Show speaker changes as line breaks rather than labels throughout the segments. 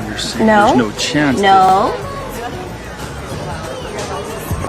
you're saying
No.
there's no chance.
No.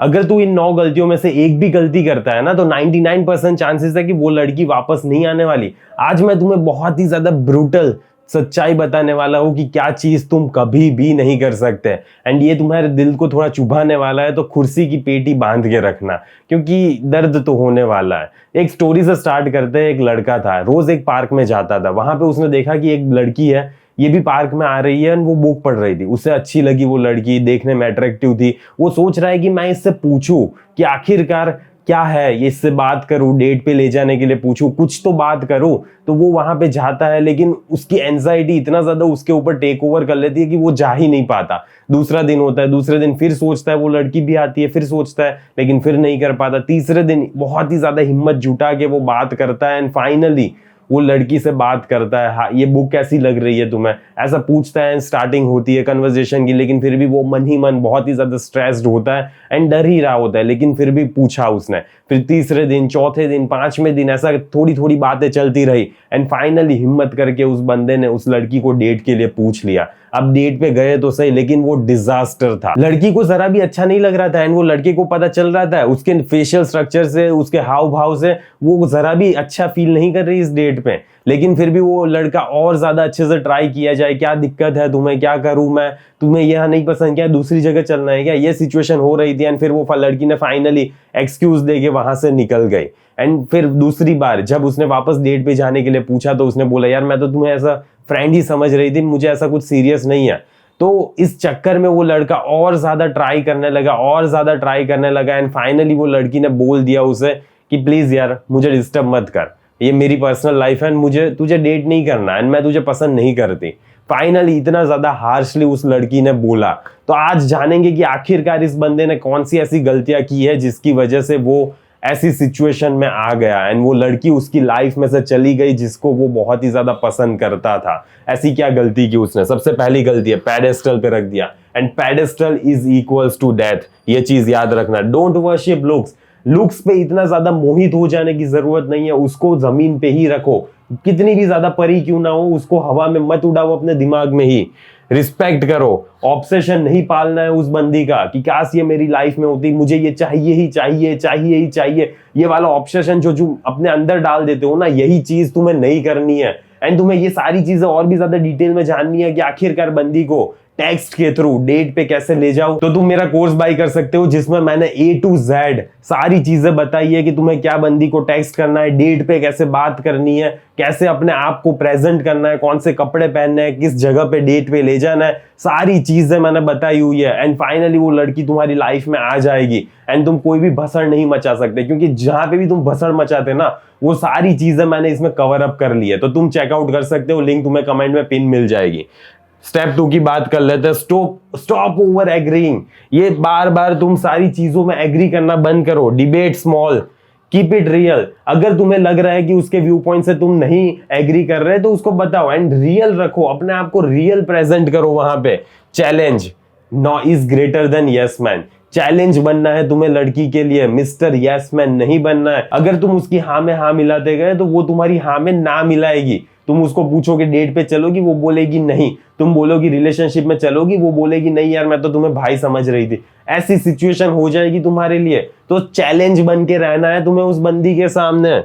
अगर तू इन 9 गलतियों में से एक भी गलती करता है ना तो 99% चांसेस है कि वो लड़की वापस नहीं आने वाली। आज मैं तुम्हें बहुत ही ज्यादा ब्रूटल सच्चाई बताने वाला हूं कि क्या चीज तुम कभी भी नहीं कर सकते। एंड ये तुम्हारे दिल को थोड़ा चुभाने वाला है, तो कुर्सी की पेटी बांध के रखना, क्योंकि दर्द तो होने वाला है। एक स्टोरी से स्टार्ट करते हैं। एक लड़का था, रोज एक पार्क में जाता था। वहां पे उसने देखा कि एक लड़की है, ये भी पार्क में आ रही है, वो बुक पढ़ रही थी। उसे अच्छी लगी वो लड़की, देखने में अट्रैक्टिव थी। वो सोच रहा है कि मैं इससे पूछूं कि आखिरकार क्या है, ये इससे बात करूं, डेट पे ले जाने के लिए पूछूं, कुछ तो बात करूं। तो वो वहां पे जाता है, लेकिन उसकी एंजाइटी इतना ज्यादा उसके ऊपर टेक ओवर कर लेती है कि वो जा ही नहीं पाता। दूसरा दिन होता है, दूसरे दिन फिर सोचता है, वो लड़की भी आती है, फिर सोचता है, लेकिन फिर नहीं कर पाता। तीसरे दिन बहुत ही ज्यादा हिम्मत जुटा के वो बात करता है, एंड फाइनली वो लड़की से बात करता है। हाँ, ये बुक कैसी लग रही है तुम्हें, ऐसा पूछता है। स्टार्टिंग होती है कन्वर्सेशन की, लेकिन फिर भी वो मन ही मन बहुत ही ज्यादा स्ट्रेस्ड होता है एंड डर ही रहा होता है, लेकिन फिर भी पूछा उसने। फिर तीसरे दिन, चौथे दिन, पांचवें दिन ऐसा थोड़ी थोड़ी बातें चलती रही, एंड फाइनली हिम्मत करके उस बंदे ने उस लड़की को डेट के लिए पूछ लिया। अब डेट पे गए तो सही, लेकिन वो डिजास्टर था। लड़की को जरा भी अच्छा नहीं लग रहा था, एंड वो लड़के को पता चल रहा था उसके फेशियल स्ट्रक्चर से, उसके हाव भाव से वो जरा भी अच्छा फील नहीं कर रही इस डेट पे। लेकिन फिर भी वो लड़का और ज्यादा अच्छे से ट्राई किया जाए, क्या दिक्कत है तुम्हें, क्या करूं मैं, तुम्हें यह नहीं पसंद, क्या दूसरी जगह चलना है क्या, ये सिचुएशन हो रही थी। एंड फिर वो लड़की ने फाइनली एक्सक्यूज देके वहां से निकल गई। एंड फिर दूसरी बार जब उसने वापस डेट पे जाने के लिए पूछा तो उसने बोला, यार मैं तो तुम्हें ऐसा फ्रेंड ही समझ रही थी, मुझे ऐसा कुछ सीरियस नहीं है। तो इस चक्कर में वो लड़का और ज्यादा ट्राई करने लगा, और ज्यादा ट्राई करने लगा, एंड फाइनली वो लड़की ने बोल दिया उसे कि प्लीज यार मुझे डिस्टर्ब मत कर, ये मेरी पर्सनल लाइफ है, मुझे तुझे डेट नहीं करना एंड मैं तुझे पसंद नहीं करती। फाइनली इतना ज्यादा हार्शली उस लड़की ने बोला। तो आज जानेंगे कि आखिरकार इस बंदे ने कौन सी ऐसी गलतियां की है जिसकी वजह से वो ऐसी सिचुएशन में आ गया, एंड वो लड़की उसकी लाइफ में से चली गई जिसको वो बहुत ही ज्यादा पसंद करता था। ऐसी क्या गलती की उसने? सबसे पहली गलती है, पेडेस्टल पे रख दिया, and pedestal is equals to death. ये चीज याद रखना। Don't worship looks. लुक्स पे इतना ज्यादा मोहित हो जाने की जरूरत नहीं है, उसको जमीन पे ही रखो। कितनी भी ज्यादा परी क्यों ना हो, उसको हवा में मत उड़ाओ, अपने दिमाग में ही रिस्पेक्ट करो। ऑब्सेशन नहीं पालना है उस बंदी का कि काश ये मेरी लाइफ में होती, मुझे ये चाहिए ही चाहिए, चाहिए ही चाहिए। ये वाला ऑब्सेशन जो अपने अंदर डाल देते हो ना, यही चीज तुम्हें नहीं करनी है। एंड तुम्हें ये सारी चीजें और भी ज्यादा डिटेल में जाननी है कि आखिरकार बंदी को टेक्स्ट के थ्रू डेट पे कैसे ले जाओ, तो तुम मेरा कोर्स बाय कर सकते हो, जिसमें मैंने A to Z सारी चीजें बताई है कि तुम्हें क्या बंदी को टेक्स्ट करना है, डेट पे कैसे बात करनी है, कैसे अपने आप को प्रेजेंट करना है, कौन से कपड़े पहनने हैं, किस जगह पे डेट पे ले जाना है, सारी चीजें मैंने बताई हुई है। एंड फाइनली वो लड़की तुम्हारी लाइफ में आ जाएगी, एंड तुम कोई भी भसड़ नहीं मचा सकते, क्योंकि जहां पे भी तुम भसड़ मचाते ना, वो सारी चीजें मैंने इसमें कवर अप कर ली है। तो तुम चेकआउट कर सकते हो, लिंक तुम्हें कमेंट में पिन मिल जाएगी। स्टेप 2 की बात कर लेते हैं। Stop over agreeing. ये बार बार तुम सारी चीजों में एग्री करना बंद करो। Debate small, keep it real. अगर तुम्हें लग रहा है कि उसके व्यू पॉइंट से तुम नहीं एग्री कर रहे तो उसको बताओ, एंड रियल रखो, अपने आप को रियल प्रेजेंट करो वहां पे। Challenge no is greater than yes man. Challenge बनना है तुम्हें लड़की के लिए, मिस्टर यस मैन नहीं बनना है। अगर तुम उसकी हाँ में हाँ मिलाते गए तो वो तुम्हारी हाँ में ना मिलाएगी। तुम उसको पूछोगे डेट पे चलोगी, वो बोलेगी नहीं। तुम बोलोगी रिलेशनशिप में चलोगी, वो बोलेगी नहीं यार मैं तो तुम्हें भाई समझ रही थी। ऐसी सिचुएशन हो जाएगी तुम्हारे लिए। तो चैलेंज बन के रहना है तुम्हें उस बंदी के सामने।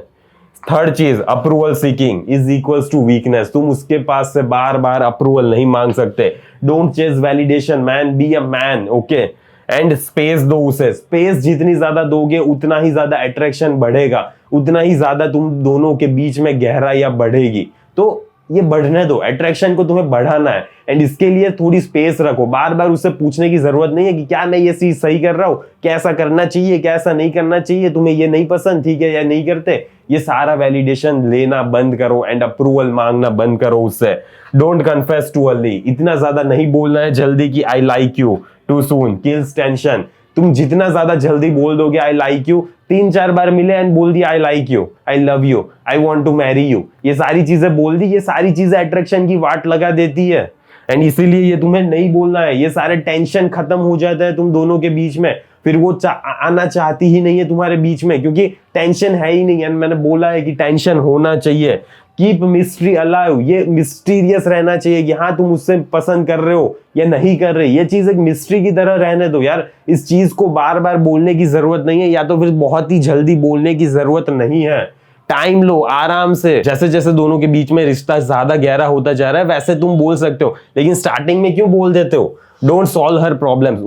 थर्ड चीज, approval seeking is equals to weakness. तुम उसके पास से बार बार अप्रूवल नहीं मांग सकते। Don't chase validation man, be a man, okay. And space दो उसे। स्पेस जितनी ज्यादा दोगे उतना ही ज्यादा अट्रैक्शन बढ़ेगा, उतना ही ज्यादा तुम दोनों के बीच में गहराइयां बढ़ेगी। तो ये बढ़ने दो, अट्रैक्शन को तुम्हें बढ़ाना है, एंड इसके लिए थोड़ी स्पेस रखो। बार बार उससे पूछने की जरूरत नहीं है कि क्या मैं ये चीज सही कर रहा हूं, कैसा करना चाहिए, कैसा नहीं करना चाहिए, तुम्हें ये नहीं पसंद, ठीक है या नहीं करते। ये सारा वैलिडेशन लेना बंद करो, एंड अप्रूवल मांगना बंद करो उससे। Don't confess too early. इतना ज्यादा नहीं बोलना है जल्दी कि आई like you too soon kills tension. तुम जितना ज्यादा जल्दी बोल दोगे आई लाइक यू, 3-4 बार मिले एंड बोल दिया I like you, I love you, I want to marry you, ये सारी चीजें बोल दी, ये सारी चीजें अट्रैक्शन की वाट लगा देती है। एंड इसीलिए ये तुम्हें नहीं बोलना है। ये सारे टेंशन खत्म हो जाता है तुम दोनों के बीच में, फिर वो आना चाहती ही नहीं है तुम्हारे बीच में, क्योंकि टेंशन है ही नहीं। एंड मैंने बोला है कि टेंशन होना चाहिए। कीप मिस्ट्री अलाइव, ये मिस्टीरियस रहना चाहिए कि हाँ तुम उससे पसंद कर रहे हो या नहीं कर रहे, ये चीज एक मिस्ट्री की तरह रहने दो यार। इस चीज को बार बार बोलने की जरूरत नहीं है, या तो फिर बहुत ही जल्दी बोलने की जरूरत नहीं है। टाइम लो, आराम से, जैसे जैसे दोनों के बीच में रिश्ता ज्यादा गहरा होता जा रहा है वैसे तुम बोल सकते हो, लेकिन स्टार्टिंग में क्यों बोल देते हो? डोंट सॉल्व हर प्रॉब्लम्स,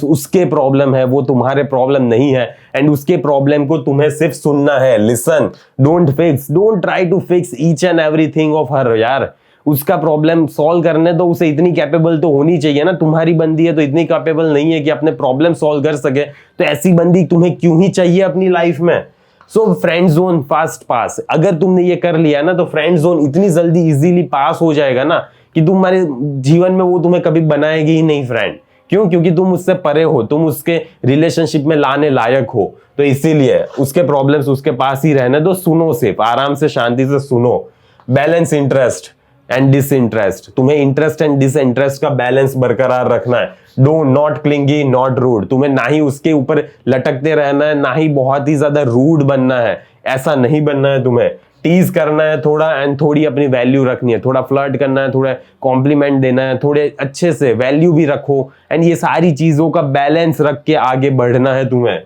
उसके प्रॉब्लम है, वो तुम्हारे प्रॉब्लम नहीं है। एंड उसके प्रॉब्लम को तुम्हें सिर्फ सुनना है, listen, don't fix, don't try to fix each and everything of her यार। उसका प्रॉब्लम सॉल्व करने दो, उसे इतनी कैपेबल तो होनी चाहिए ना। तुम्हारी बंदी है तो इतनी कैपेबल नहीं है कि अपने प्रॉब्लम सॉल्व कर सके, तो ऐसी बंदी तुम्हें क्यों ही चाहिए अपनी लाइफ में? सो फ्रेंड जोन फास्ट पास, अगर तुमने ये कर लिया ना तो फ्रेंड जोन इतनी जल्दी इजीली पास हो जाएगा ना कि तुम्हारे जीवन में वो तुम्हें कभी बनाएगी ही नहीं फ्रेंड। क्यों? क्योंकि तुम उससे परे हो, तुम उसके रिलेशनशिप में लाने लायक हो। तो इसीलिए उसके प्रॉब्लम्स उसके पास ही रहने दो, सुनो, सिर्फ आराम से शांति से सुनो। बैलेंस इंटरेस्ट एंड डिसइंटरेस्ट, तुम्हें इंटरेस्ट एंड डिसइंटरेस्ट का बैलेंस बरकरार रखना है। Do not clingy, not rude, तुम्हें ना ही उसके ऊपर लटकते रहना है, ना ही बहुत ही ज्यादा रूड बनना है, ऐसा नहीं बनना है तुम्हें। टीज करना है थोड़ा, एंड थोड़ी अपनी वैल्यू रखनी है, थोड़ा फ्लर्ट करना है, थोड़ा कॉम्प्लीमेंट देना है, थोड़े अच्छे से वैल्यू भी रखो, एंड ये सारी चीजों का बैलेंस रख के आगे बढ़ना है तुम्हें।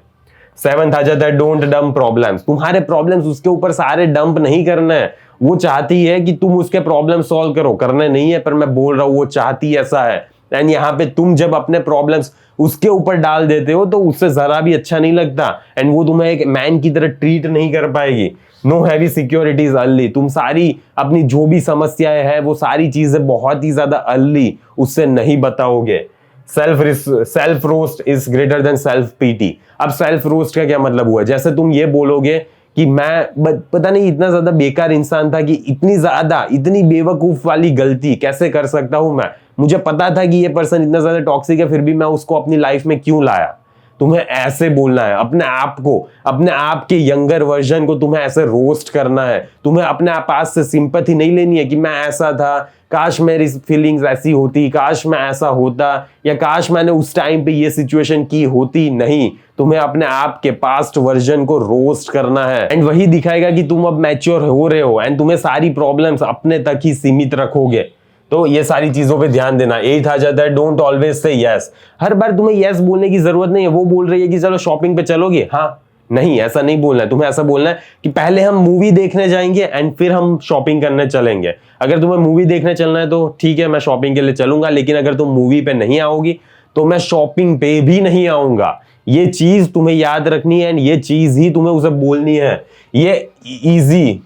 7th आ जाता है डोंट डंप प्रॉब्लम्स, तुम्हारे प्रॉब्लम्स उसके ऊपर सारे डंप नहीं करना है। वो चाहती है कि तुम उसके प्रॉब्लम सॉल्व करो, करने नहीं है, पर मैं बोल रहा हूं वो चाहती ऐसा है। एंड यहाँ पे तुम जब अपने प्रॉब्लम्स उसके ऊपर डाल देते हो तो उससे जरा भी अच्छा नहीं लगता, एंड वो तुम्हें एक मैन की तरह ट्रीट नहीं कर पाएगी। नो हैवी सिक्योरिटीज अर्ली, तुम सारी अपनी जो भी समस्याएं हैं वो सारी चीजें बहुत ही ज्यादा अर्ली उससे नहीं बताओगे। Self roast is greater then self PT. अब सेल्फ रोस्ट का क्या मतलब हुआ? जैसे तुम ये बोलोगे कि मैं पता नहीं इतना ज्यादा बेकार इंसान था कि इतनी बेवकूफ वाली गलती कैसे कर सकता हूं मैं, मुझे पता था कि ये पर्सन इतना ज्यादा टॉक्सिक है फिर भी मैं उसको अपनी लाइफ में क्यों लाया। तुम्हें ऐसे बोलना है अपने आप को, अपने आप के यंगर वर्जन को तुम्हें ऐसे रोस्ट करना है। तुम्हें अपने पास से सिंपैथी नहीं लेनी है कि मैं ऐसा था, काश मेरी फीलिंग्स ऐसी होती, काश मैं ऐसा होता, या काश मैंने उस टाइम पे ये सिचुएशन की होती। नहीं, तुम्हें अपने आप के पास्ट वर्जन को रोस्ट करना है, एंड वही दिखाएगा कि तुम अब मैच्योर हो रहे हो, एंड तुम्हें सारी प्रॉब्लम्स अपने तक ही सीमित रखोगे। तो ये सारी चीजों पे ध्यान देना। 8th आ जाता है डोंट ऑलवेज से यस, हर बार तुम्हें यस बोलने की जरूरत नहीं है। वो बोल रही है कि चलो शॉपिंग पे चलोगे, हाँ, नहीं, ऐसा नहीं बोलना है। तुम्हें ऐसा बोलना है कि पहले हम मूवी देखने जाएंगे एंड फिर हम शॉपिंग करने चलेंगे। अगर तुम्हें मूवी देखने चलना है तो ठीक है, मैं शॉपिंग के लिए चलूंगा, लेकिन अगर तुम मूवी पे नहीं आओगी तो मैं शॉपिंग पे भी नहीं आऊंगा। ये चीज तुम्हें याद रखनी है, एंड ये चीज ही तुम्हें उसे बोलनी है। ये easy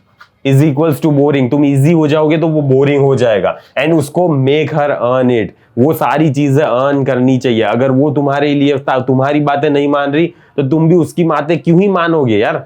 is equals to boring, तुम इजी हो जाओगे तो वो बोरिंग हो जाएगा, एंड उसको मेक हर अर्न इट, वो सारी चीजें अर्न करनी चाहिए। अगर वो तुम्हारे लिए तुम्हारी बातें नहीं मान रही तो तुम भी उसकी बातें क्यों ही मानोगे यार।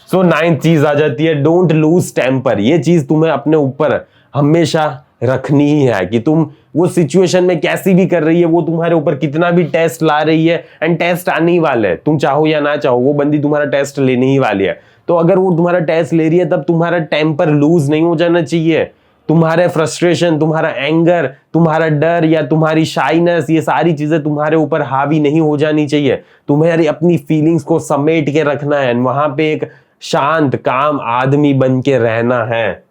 सो 9th चीज आ जाती है डोंट लूज टेम्पर। ये चीज तुम्हें अपने ऊपर हमेशा रखनी ही है कि तुम वो सिचुएशन में कैसी भी कर रही है, वो तुम्हारे ऊपर कितना भी टेस्ट ला रही है, एंड टेस्ट आने ही वाले है, तुम चाहो या ना चाहो वो बंदी तुम्हारा टेस्ट लेने ही वाली है। तो अगर वो तुम्हारा टेस्ट ले रही है तब तुम्हारा टेम्पर लूज नहीं हो जाना चाहिए। तुम्हारे फ्रस्ट्रेशन, तुम्हारा एंगर, तुम्हारा डर या तुम्हारी शाइनेस, ये सारी चीजें तुम्हारे ऊपर हावी नहीं हो जानी चाहिए। तुम्हें अपनी फीलिंग्स को समेट के रखना है, वहां पे एक शांत काम आदमी बन के रहना है।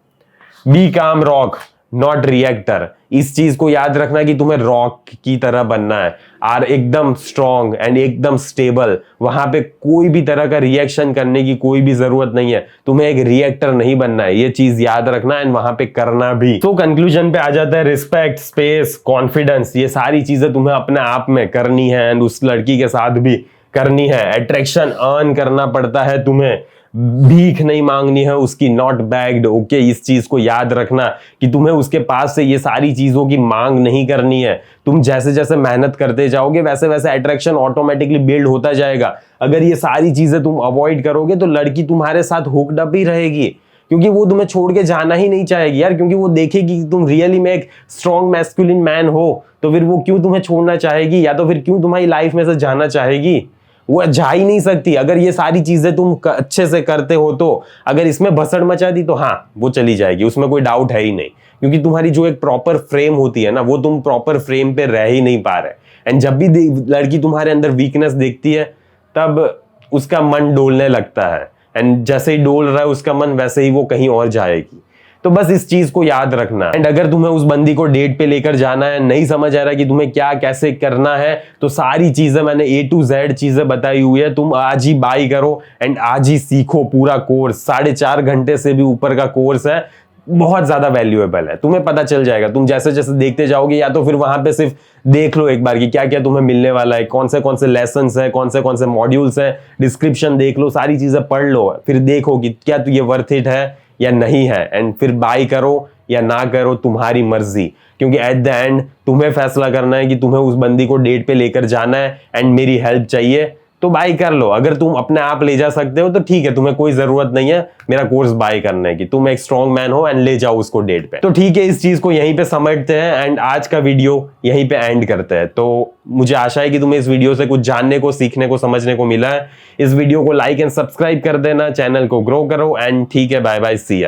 बी काम रॉक नॉट रिएक्टर, इस चीज को याद रखना कि तुम्हें रॉक की तरह बनना है, और एकदम स्ट्रॉन्ग एंड एकदम स्टेबल। वहां पे कोई भी तरह का रिएक्शन करने की कोई भी जरूरत नहीं है, तुम्हें एक रिएक्टर नहीं बनना है, ये चीज याद रखना एंड वहां पे करना भी। तो कंक्लूजन पे आ जाता है रिस्पेक्ट, स्पेस, कॉन्फिडेंस, ये सारी चीजें तुम्हें अपने आप में करनी है, एंड उस लड़की के साथ भी करनी है। अट्रैक्शन अर्न करना पड़ता है तुम्हें, भीख नहीं मांगनी है उसकी, नॉट बैग्ड। ओके, इस चीज को याद रखना कि तुम्हें उसके पास से ये सारी चीजों की मांग नहीं करनी है। तुम जैसे जैसे मेहनत करते जाओगे वैसे वैसे अट्रैक्शन ऑटोमेटिकली बिल्ड होता जाएगा। अगर ये सारी चीजें तुम अवॉइड करोगे तो लड़की तुम्हारे साथ हुक्ड अप ही रहेगी, क्योंकि वो तुम्हें छोड़ के जाना ही नहीं चाहेगी यार, क्योंकि वो देखेगी कि तुम रियली में एक स्ट्रॉन्ग मैस्कुलिन मैन हो, तो फिर वो क्यों तुम्हें छोड़ना चाहेगी, या तो फिर क्यों तुम्हारी लाइफ में से जाना चाहेगी? वो जा ही नहीं सकती। अगर ये सारी चीजें तुम अच्छे से करते हो तो, अगर इसमें भसड़ मचा दी तो हाँ वो चली जाएगी, उसमें कोई डाउट है ही नहीं, क्योंकि तुम्हारी जो एक प्रॉपर फ्रेम होती है ना, वो तुम प्रॉपर फ्रेम पे रह ही नहीं पा रहे। एंड जब भी लड़की तुम्हारे अंदर वीकनेस देखती है तब उसका मन डोलने लगता है, एंड जैसे ही डोल रहा है उसका मन, वैसे ही वो कहीं और जाएगी। तो बस इस चीज को याद रखना। एंड अगर तुम्हें उस बंदी को डेट पे लेकर जाना है, नहीं समझ आ रहा कि तुम्हें क्या कैसे करना है, तो सारी चीजें मैंने A to Z चीजें बताई हुई है। तुम आज ही बाय करो एंड आज ही सीखो पूरा कोर्स। 4.5 घंटे से भी ऊपर का कोर्स है, बहुत ज्यादा वैल्यूएबल है। तुम्हें पता चल जाएगा, तुम जैसे जैसे देखते जाओगे, या तो फिर वहां पे सिर्फ देख लो एक बार कि क्या क्या तुम्हें मिलने वाला है, कौन से लेसन्स है, कौन से मॉड्यूल्स है, डिस्क्रिप्शन देख लो, सारी चीजें पढ़ लो, फिर देखो कि क्या तो ये वर्थ इट है या नहीं है, एंड फिर बाय करो या ना करो, तुम्हारी मर्जी। क्योंकि एट द एंड तुम्हें फैसला करना है कि तुम्हें उस बंदी को डेट पे लेकर जाना है एंड मेरी हेल्प चाहिए, तो बाय कर लो। अगर तुम अपने आप ले जा सकते हो तो ठीक है, तुम्हें कोई जरूरत नहीं है मेरा कोर्स बाय करने की, तुम एक स्ट्रॉन्ग मैन हो एंड ले जाओ उसको डेट पे। तो ठीक है, इस चीज को यहीं पे समझते हैं एंड आज का वीडियो यहीं पे एंड करते हैं। तो मुझे आशा है कि तुम्हें इस वीडियो से कुछ जानने को, सीखने को, समझने को मिला है। इस वीडियो को लाइक एंड सब्सक्राइब कर देना, चैनल को ग्रो करो एंड ठीक है, बाय बाय, सी या।